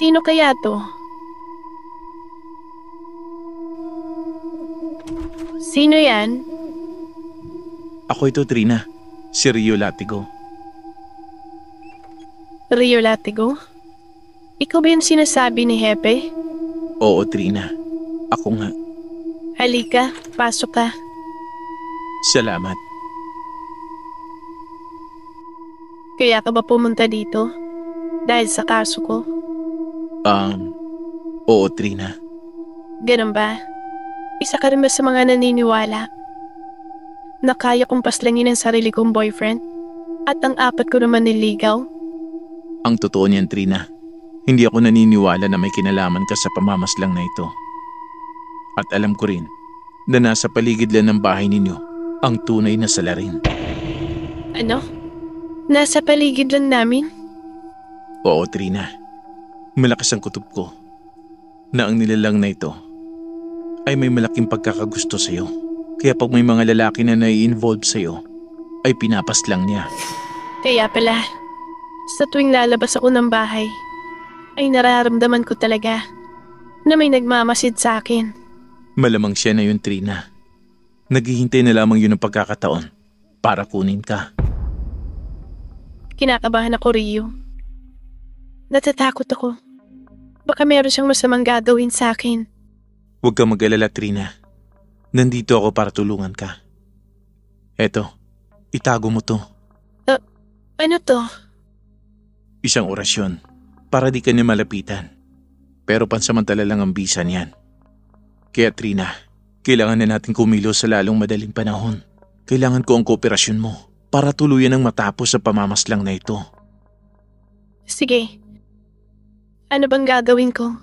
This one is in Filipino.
Sino kaya to? Sino yan? Ako ito, Trina. Si Rio Latigo. Rio Latigo? Ikaw ba yung sinasabi ni Hepe? Oo, Trina. Ako nga. Halika, pasok ka. Salamat. Kaya ka ba pumunta dito? Dahil sa kaso ko? Oo, Trina. Ganun ba? Isa ka rin ba sa mga naniniwala na kaya kong paslangin ang sarili kong boyfriend? At ang apat ko naman niligaw? Ang totoo niyan, Trina. Hindi ako naniniwala na may kinalaman ka sa pamamaslang na ito. At alam ko rin na nasa paligid lang ng bahay ninyo ang tunay na salarin. Ano? Nasa paligid lang namin? Oo, Trina. Malakas ang kutob ko na ang nilalang na ito ay may malaking pagkakagusto sa'yo. Kaya pag may mga lalaki na nai-involve sa'yo, ay pinapaslang niya. Kaya pala, sa tuwing lalabas ako ng bahay, ay nararamdaman ko talaga na may nagmamasid sa akin. Malamang siya na yun, Trina. Naghihintay na lamang yun ng pagkakataon para kunin ka. Kinakabahan ako, Rio. Natatakot ako. Baka meron siyang masamang gagawin sa akin. Huwag kang mag-alala, Trina. Nandito ako para tulungan ka. Eto, itago mo to. Ano to? Isang orasyon para di ka niya malapitan. Pero pansamantala lang ang bisa niyan. Kaya Trina, kailangan na natin kumilos sa lalong madaling panahon. Kailangan ko ang kooperasyon mo para tuluyan ang matapos sa pamamaslang na ito. Sige. Ano bang gagawin ko?